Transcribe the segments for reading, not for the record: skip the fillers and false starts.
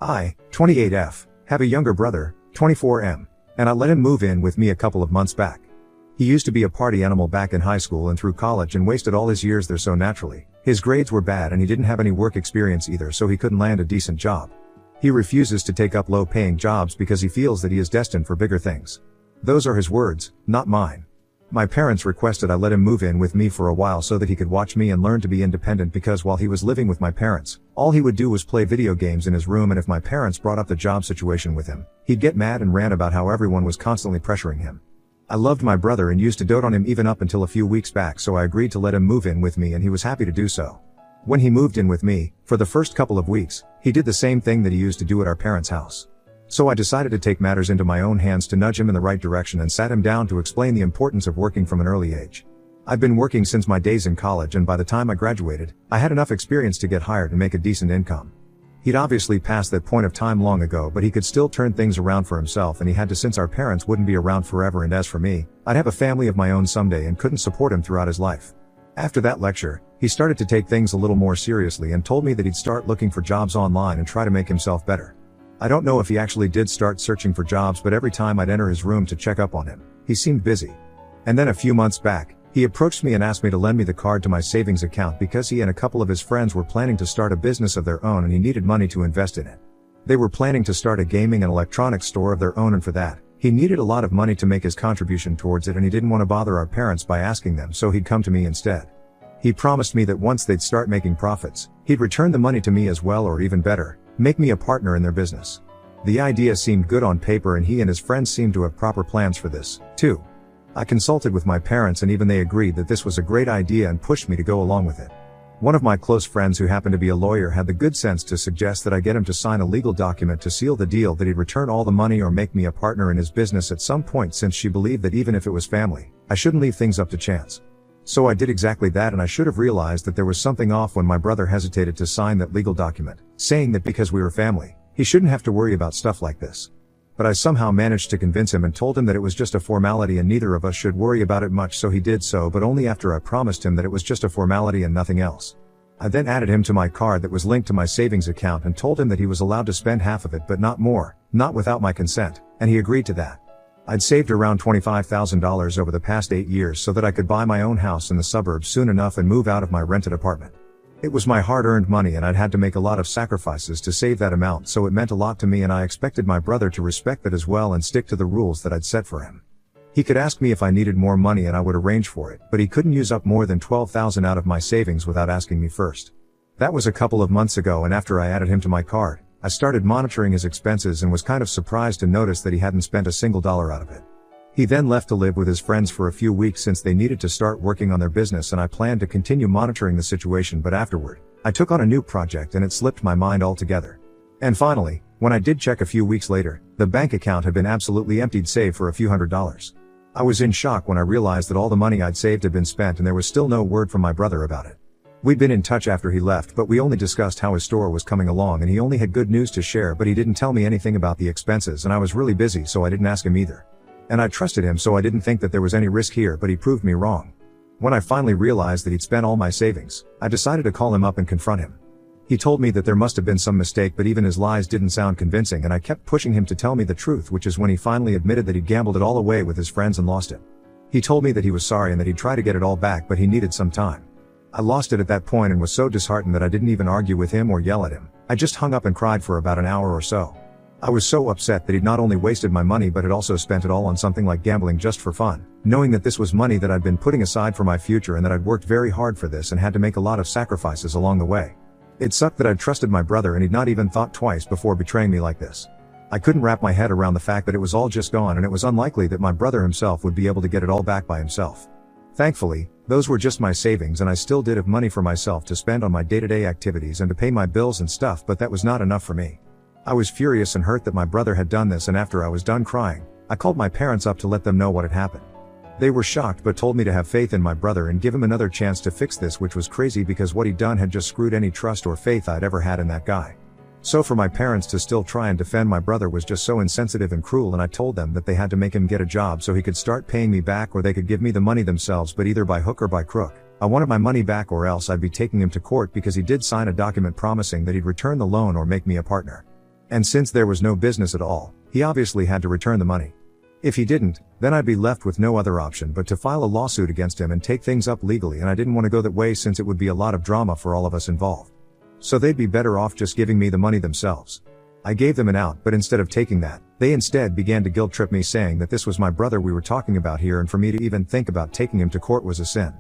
I, 28F, have a younger brother, 24M, and I let him move in with me a couple of months back. He used to be a party animal back in high school and through college and wasted all his years there so naturally. His grades were bad and he didn't have any work experience either, so he couldn't land a decent job. He refuses to take up low-paying jobs because he feels that he is destined for bigger things. Those are his words, not mine. My parents requested I let him move in with me for a while so that he could watch me and learn to be independent, because while he was living with my parents, all he would do was play video games in his room, and if my parents brought up the job situation with him, he'd get mad and rant about how everyone was constantly pressuring him. I loved my brother and used to dote on him even up until a few weeks back, so I agreed to let him move in with me and he was happy to do so. When he moved in with me, for the first couple of weeks, he did the same thing that he used to do at our parents' house. So I decided to take matters into my own hands to nudge him in the right direction and sat him down to explain the importance of working from an early age. I've been working since my days in college, and by the time I graduated, I had enough experience to get hired and make a decent income. He'd obviously passed that point of time long ago, but he could still turn things around for himself, and he had to, since our parents wouldn't be around forever, and as for me, I'd have a family of my own someday and couldn't support him throughout his life. After that lecture, he started to take things a little more seriously and told me that he'd start looking for jobs online and try to make himself better. I don't know if he actually did start searching for jobs, but every time I'd enter his room to check up on him, he seemed busy. And then a few months back, he approached me and asked me to lend me the card to my savings account because he and a couple of his friends were planning to start a business of their own and he needed money to invest in it. They were planning to start a gaming and electronics store of their own, and for that, he needed a lot of money to make his contribution towards it, and he didn't want to bother our parents by asking them, so he'd come to me instead. He promised me that once they'd start making profits, he'd return the money to me as well, or even better, make me a partner in their business. The idea seemed good on paper, and he and his friends seemed to have proper plans for this, too. I consulted with my parents and even they agreed that this was a great idea and pushed me to go along with it. One of my close friends who happened to be a lawyer had the good sense to suggest that I get him to sign a legal document to seal the deal that he'd return all the money or make me a partner in his business at some point, since she believed that even if it was family, I shouldn't leave things up to chance. So I did exactly that, and I should have realized that there was something off when my brother hesitated to sign that legal document, saying that because we were family, he shouldn't have to worry about stuff like this. But I somehow managed to convince him and told him that it was just a formality and neither of us should worry about it much, so he did so, but only after I promised him that it was just a formality and nothing else. I then added him to my card that was linked to my savings account and told him that he was allowed to spend half of it but not more, not without my consent, and he agreed to that. I'd saved around $25,000 over the past 8 years so that I could buy my own house in the suburbs soon enough and move out of my rented apartment. It was my hard-earned money and I'd had to make a lot of sacrifices to save that amount, so it meant a lot to me, and I expected my brother to respect that as well and stick to the rules that I'd set for him. He could ask me if I needed more money and I would arrange for it, but he couldn't use up more than $12,000 out of my savings without asking me first. That was a couple of months ago, and after I added him to my card, I started monitoring his expenses and was kind of surprised to notice that he hadn't spent a single dollar out of it. He then left to live with his friends for a few weeks since they needed to start working on their business, and I planned to continue monitoring the situation, but afterward, I took on a new project and it slipped my mind altogether. And finally, when I did check a few weeks later, the bank account had been absolutely emptied save for a few $100s. I was in shock when I realized that all the money I'd saved had been spent and there was still no word from my brother about it. We'd been in touch after he left, but we only discussed how his store was coming along and he only had good news to share, but he didn't tell me anything about the expenses, and I was really busy so I didn't ask him either. And I trusted him, so I didn't think that there was any risk here, but he proved me wrong. When I finally realized that he'd spent all my savings, I decided to call him up and confront him. He told me that there must have been some mistake, but even his lies didn't sound convincing, and I kept pushing him to tell me the truth, which is when he finally admitted that he'd gambled it all away with his friends and lost it. He told me that he was sorry and that he'd try to get it all back, but he needed some time. I lost it at that point and was so disheartened that I didn't even argue with him or yell at him. I just hung up and cried for about an hour or so. I was so upset that he'd not only wasted my money but had also spent it all on something like gambling just for fun, knowing that this was money that I'd been putting aside for my future and that I'd worked very hard for this and had to make a lot of sacrifices along the way. It sucked that I'd trusted my brother and he'd not even thought twice before betraying me like this. I couldn't wrap my head around the fact that it was all just gone, and it was unlikely that my brother himself would be able to get it all back by himself. Thankfully, those were just my savings and I still did have money for myself to spend on my day-to-day activities and to pay my bills and stuff, but that was not enough for me. I was furious and hurt that my brother had done this, and after I was done crying, I called my parents up to let them know what had happened. They were shocked but told me to have faith in my brother and give him another chance to fix this, which was crazy because what he'd done had just screwed any trust or faith I'd ever had in that guy. So for my parents to still try and defend my brother was just so insensitive and cruel, and I told them that they had to make him get a job so he could start paying me back, or they could give me the money themselves, but either by hook or by crook, I wanted my money back, or else I'd be taking him to court because he did sign a document promising that he'd return the loan or make me a partner. And since there was no business at all, he obviously had to return the money. If he didn't, then I'd be left with no other option but to file a lawsuit against him and take things up legally, and I didn't want to go that way since it would be a lot of drama for all of us involved. So they'd be better off just giving me the money themselves. I gave them an out, but instead of taking that, they instead began to guilt trip me, saying that this was my brother we were talking about here, and for me to even think about taking him to court was a sin.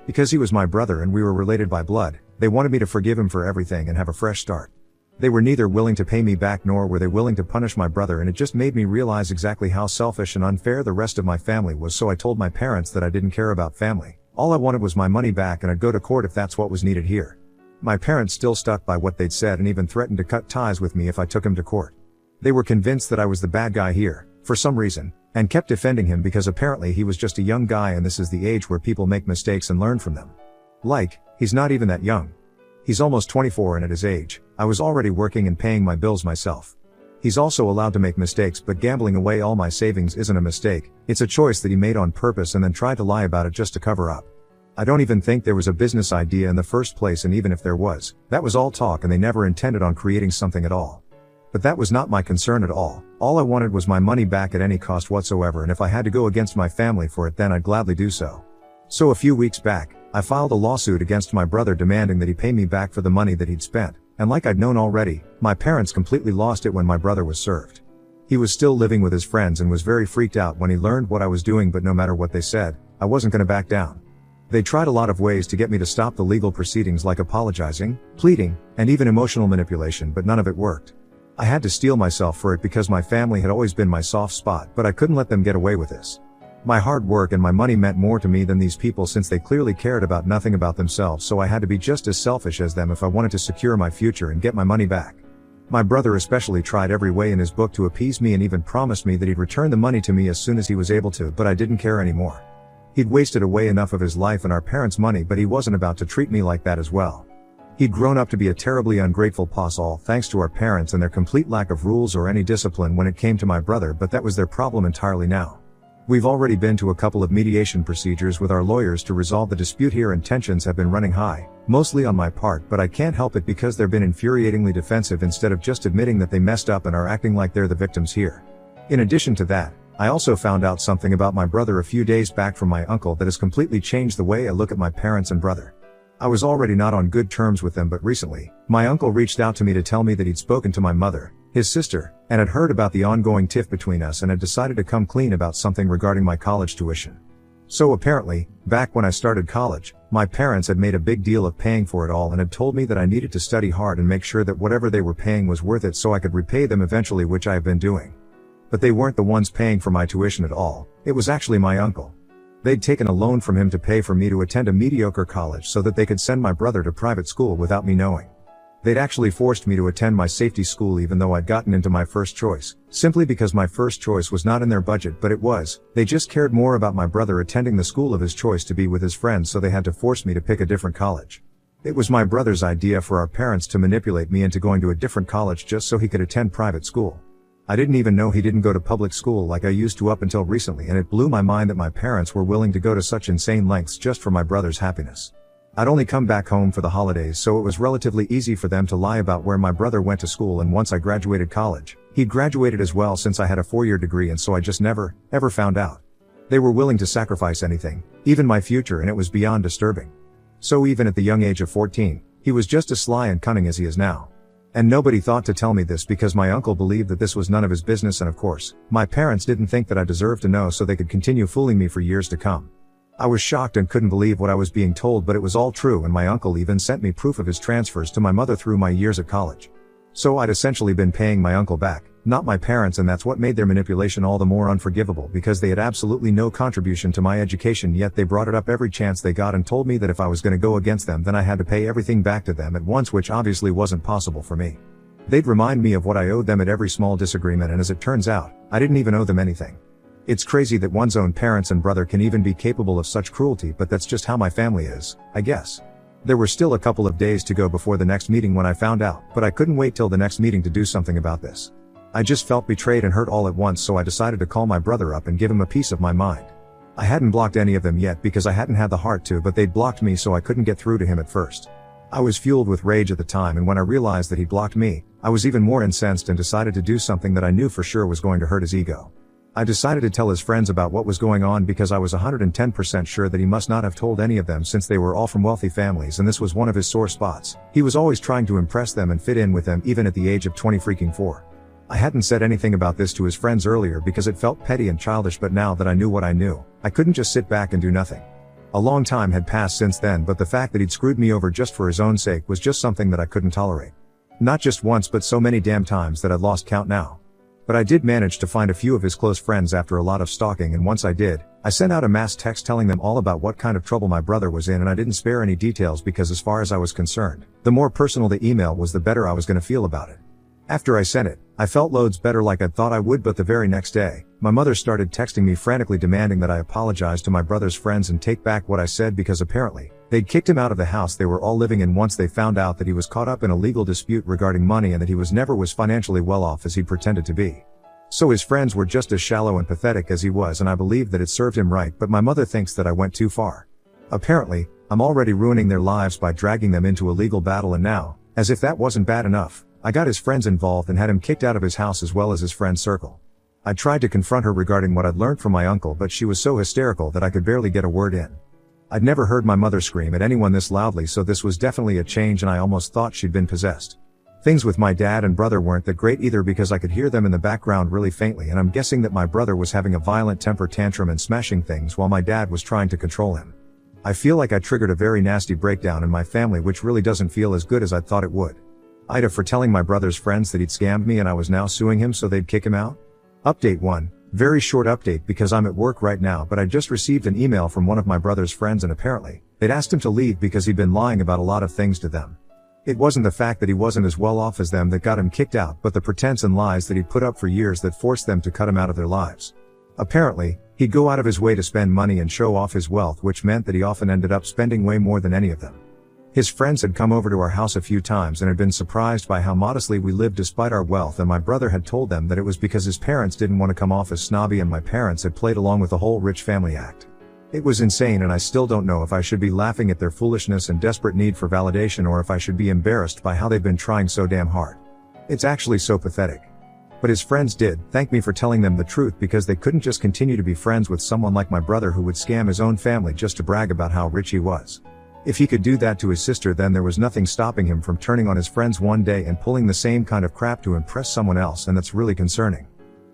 Because he was my brother and we were related by blood, they wanted me to forgive him for everything and have a fresh start. They were neither willing to pay me back nor were they willing to punish my brother, and it just made me realize exactly how selfish and unfair the rest of my family was. So I told my parents that I didn't care about family. All I wanted was my money back, and I'd go to court if that's what was needed here. My parents still stuck by what they'd said and even threatened to cut ties with me if I took him to court. They were convinced that I was the bad guy here, for some reason, and kept defending him because apparently he was just a young guy, and this is the age where people make mistakes and learn from them. Like, he's not even that young. He's almost 24, and at his age, I was already working and paying my bills myself. He's also allowed to make mistakes, but gambling away all my savings isn't a mistake, it's a choice that he made on purpose and then tried to lie about it just to cover up. I don't even think there was a business idea in the first place, and even if there was, that was all talk and they never intended on creating something at all. But that was not my concern at all. All I wanted was my money back at any cost whatsoever, and if I had to go against my family for it, then I'd gladly do so. So a few weeks back, I filed a lawsuit against my brother demanding that he pay me back for the money that he'd spent, and like I'd known already, my parents completely lost it when my brother was served. He was still living with his friends and was very freaked out when he learned what I was doing, but no matter what they said, I wasn't gonna back down. They tried a lot of ways to get me to stop the legal proceedings, like apologizing, pleading, and even emotional manipulation, but none of it worked. I had to steel myself for it because my family had always been my soft spot, but I couldn't let them get away with this. My hard work and my money meant more to me than these people, since they clearly cared about nothing about themselves, so I had to be just as selfish as them if I wanted to secure my future and get my money back. My brother especially tried every way in his book to appease me and even promised me that he'd return the money to me as soon as he was able to, but I didn't care anymore. He'd wasted away enough of his life and our parents' money, but he wasn't about to treat me like that as well. He'd grown up to be a terribly ungrateful puss, all thanks to our parents and their complete lack of rules or any discipline when it came to my brother, but that was their problem entirely now. We've already been to a couple of mediation procedures with our lawyers to resolve the dispute here, and tensions have been running high, mostly on my part, but I can't help it because they've been infuriatingly defensive instead of just admitting that they messed up and are acting like they're the victims here. In addition to that, I also found out something about my brother a few days back from my uncle that has completely changed the way I look at my parents and brother. I was already not on good terms with them, but recently, my uncle reached out to me to tell me that he'd spoken to my mother, his sister, and had heard about the ongoing tiff between us and had decided to come clean about something regarding my college tuition. So apparently, back when I started college, my parents had made a big deal of paying for it all and had told me that I needed to study hard and make sure that whatever they were paying was worth it so I could repay them eventually, which I have been doing. But they weren't the ones paying for my tuition at all, it was actually my uncle. They'd taken a loan from him to pay for me to attend a mediocre college so that they could send my brother to private school without me knowing. They'd actually forced me to attend my safety school even though I'd gotten into my first choice, simply because my first choice was not in their budget, but it was. They just cared more about my brother attending the school of his choice to be with his friends, so they had to force me to pick a different college. It was my brother's idea for our parents to manipulate me into going to a different college just so he could attend private school. I didn't even know he didn't go to public school like I used to up until recently, and it blew my mind that my parents were willing to go to such insane lengths just for my brother's happiness. I'd only come back home for the holidays, so it was relatively easy for them to lie about where my brother went to school, and once I graduated college, he'd graduated as well since I had a 4-year degree, and so I just never, ever found out. They were willing to sacrifice anything, even my future, and it was beyond disturbing. So even at the young age of 14, he was just as sly and cunning as he is now. And nobody thought to tell me this because my uncle believed that this was none of his business, and of course, my parents didn't think that I deserved to know, so they could continue fooling me for years to come. I was shocked and couldn't believe what I was being told, but it was all true, and my uncle even sent me proof of his transfers to my mother through my years at college. So I'd essentially been paying my uncle back, not my parents, and that's what made their manipulation all the more unforgivable, because they had absolutely no contribution to my education, yet they brought it up every chance they got and told me that if I was going to go against them then I had to pay everything back to them at once, which obviously wasn't possible for me. They'd remind me of what I owed them at every small disagreement, and as it turns out, I didn't even owe them anything. It's crazy that one's own parents and brother can even be capable of such cruelty, but that's just how my family is, I guess. There were still a couple of days to go before the next meeting when I found out, but I couldn't wait till the next meeting to do something about this. I just felt betrayed and hurt all at once, so I decided to call my brother up and give him a piece of my mind. I hadn't blocked any of them yet because I hadn't had the heart to, but they'd blocked me, so I couldn't get through to him at first. I was fueled with rage at the time, and when I realized that he blocked me, I was even more incensed and decided to do something that I knew for sure was going to hurt his ego. I decided to tell his friends about what was going on because I was 110% sure that he must not have told any of them, since they were all from wealthy families and this was one of his sore spots. He was always trying to impress them and fit in with them even at the age of 24. I hadn't said anything about this to his friends earlier because it felt petty and childish, but now that I knew what I knew, I couldn't just sit back and do nothing. A long time had passed since then, but the fact that he'd screwed me over just for his own sake was just something that I couldn't tolerate. Not just once, but so many damn times that I'd lost count now. But I did manage to find a few of his close friends after a lot of stalking, and once I did, I sent out a mass text telling them all about what kind of trouble my brother was in, and I didn't spare any details because as far as I was concerned, the more personal the email was, the better I was going to feel about it. After I sent it, I felt loads better, like I'd thought I would, but the very next day, my mother started texting me frantically demanding that I apologize to my brother's friends and take back what I said because apparently, they'd kicked him out of the house they were all living in once they found out that he was caught up in a legal dispute regarding money and that he was never financially well off as he pretended to be. So his friends were just as shallow and pathetic as he was, and I believe that it served him right, but my mother thinks that I went too far. Apparently, I'm already ruining their lives by dragging them into a legal battle, and now, as if that wasn't bad enough, I got his friends involved and had him kicked out of his house as well as his friend circle. I tried to confront her regarding what I'd learned from my uncle, but she was so hysterical that I could barely get a word in. I'd never heard my mother scream at anyone this loudly, so this was definitely a change, and I almost thought she'd been possessed. Things with my dad and brother weren't that great either because I could hear them in the background really faintly, and I'm guessing that my brother was having a violent temper tantrum and smashing things while my dad was trying to control him. I feel like I triggered a very nasty breakdown in my family, which really doesn't feel as good as I thought it would. Ida for telling my brother's friends that he'd scammed me and I was now suing him so they'd kick him out? Update 1. Very short update because I'm at work right now, but I just received an email from one of my brother's friends and apparently, they'd asked him to leave because he'd been lying about a lot of things to them. It wasn't the fact that he wasn't as well off as them that got him kicked out, but the pretense and lies that he'd put up for years that forced them to cut him out of their lives. Apparently, he'd go out of his way to spend money and show off his wealth, which meant that he often ended up spending way more than any of them. His friends had come over to our house a few times and had been surprised by how modestly we lived despite our wealth, and my brother had told them that it was because his parents didn't want to come off as snobby, and my parents had played along with the whole rich family act. It was insane, and I still don't know if I should be laughing at their foolishness and desperate need for validation or if I should be embarrassed by how they've been trying so damn hard. It's actually so pathetic. But his friends did thank me for telling them the truth because they couldn't just continue to be friends with someone like my brother who would scam his own family just to brag about how rich he was. If he could do that to his sister, then there was nothing stopping him from turning on his friends one day and pulling the same kind of crap to impress someone else, and that's really concerning.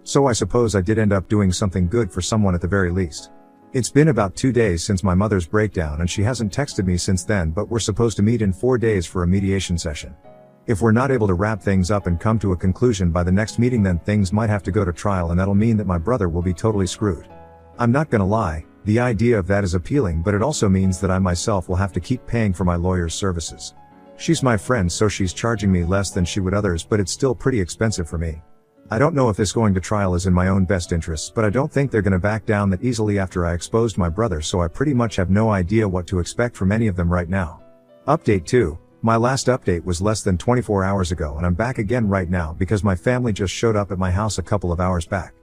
So I suppose I did end up doing something good for someone at the very least. It's been about 2 days since my mother's breakdown and she hasn't texted me since then, but we're supposed to meet in 4 days for a mediation session. If we're not able to wrap things up and come to a conclusion by the next meeting, then things might have to go to trial, and that'll mean that my brother will be totally screwed. I'm not gonna lie, the idea of that is appealing, but it also means that I myself will have to keep paying for my lawyer's services. She's my friend, so she's charging me less than she would others, but it's still pretty expensive for me. I don't know if this going to trial is in my own best interests, but I don't think they're gonna back down that easily after I exposed my brother, so I pretty much have no idea what to expect from any of them right now. Update 2. My last update was less than 24 hours ago, and I'm back again right now because my family just showed up at my house a couple of hours back.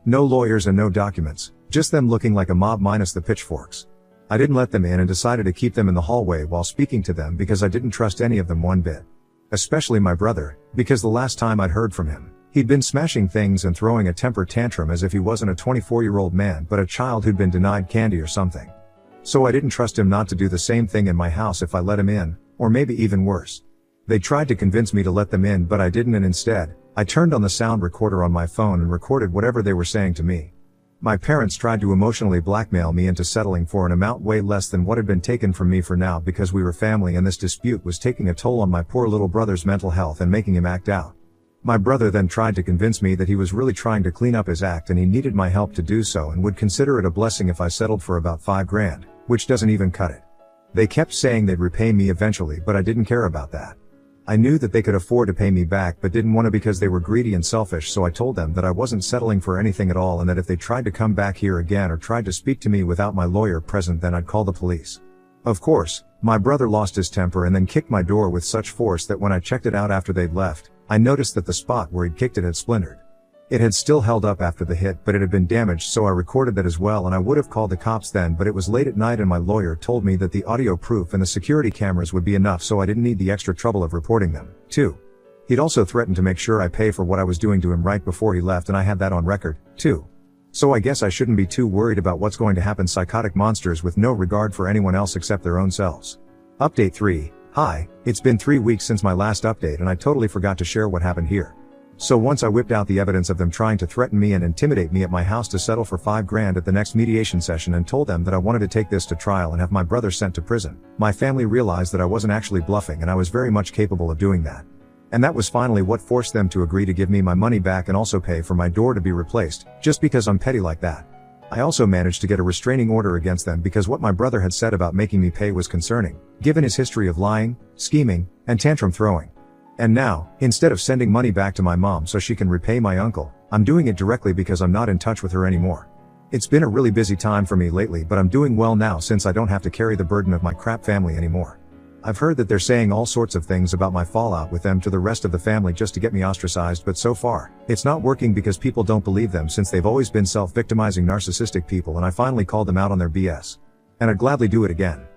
No lawyers and no documents, just them looking like a mob minus the pitchforks. I didn't let them in and decided to keep them in the hallway while speaking to them because I didn't trust any of them one bit. Especially my brother, because the last time I'd heard from him, he'd been smashing things and throwing a temper tantrum as if he wasn't a 24-year-old man but a child who'd been denied candy or something. So I didn't trust him not to do the same thing in my house if I let him in, or maybe even worse. They tried to convince me to let them in, but I didn't, and instead, I turned on the sound recorder on my phone and recorded whatever they were saying to me. My parents tried to emotionally blackmail me into settling for an amount way less than what had been taken from me for now because we were family, and this dispute was taking a toll on my poor little brother's mental health and making him act out. My brother then tried to convince me that he was really trying to clean up his act and he needed my help to do so and would consider it a blessing if I settled for about $5,000, which doesn't even cut it. They kept saying they'd repay me eventually, but I didn't care about that. I knew that they could afford to pay me back but didn't want to because they were greedy and selfish, so I told them that I wasn't settling for anything at all and that if they tried to come back here again or tried to speak to me without my lawyer present, then I'd call the police. Of course, my brother lost his temper and then kicked my door with such force that when I checked it out after they'd left, I noticed that the spot where he'd kicked it had splintered. It had still held up after the hit, but it had been damaged, so I recorded that as well, and I would have called the cops then, but it was late at night and my lawyer told me that the audio proof and the security cameras would be enough, so I didn't need the extra trouble of reporting them. 2. He'd also threatened to make sure I pay for what I was doing to him right before he left, and I had that on record, too. So I guess I shouldn't be too worried about what's going to happen. Psychotic monsters with no regard for anyone else except their own selves. Update 3. Hi, it's been 3 weeks since my last update and I totally forgot to share what happened here. So once I whipped out the evidence of them trying to threaten me and intimidate me at my house to settle for $5,000 at the next mediation session and told them that I wanted to take this to trial and have my brother sent to prison, my family realized that I wasn't actually bluffing and I was very much capable of doing that. And that was finally what forced them to agree to give me my money back and also pay for my door to be replaced, just because I'm petty like that. I also managed to get a restraining order against them because what my brother had said about making me pay was concerning, given his history of lying, scheming, and tantrum throwing. And now, instead of sending money back to my mom so she can repay my uncle, I'm doing it directly because I'm not in touch with her anymore. It's been a really busy time for me lately, but I'm doing well now since I don't have to carry the burden of my crap family anymore. I've heard that they're saying all sorts of things about my fallout with them to the rest of the family just to get me ostracized, but so far, it's not working because people don't believe them since they've always been self-victimizing narcissistic people, and I finally called them out on their BS. And I'd gladly do it again.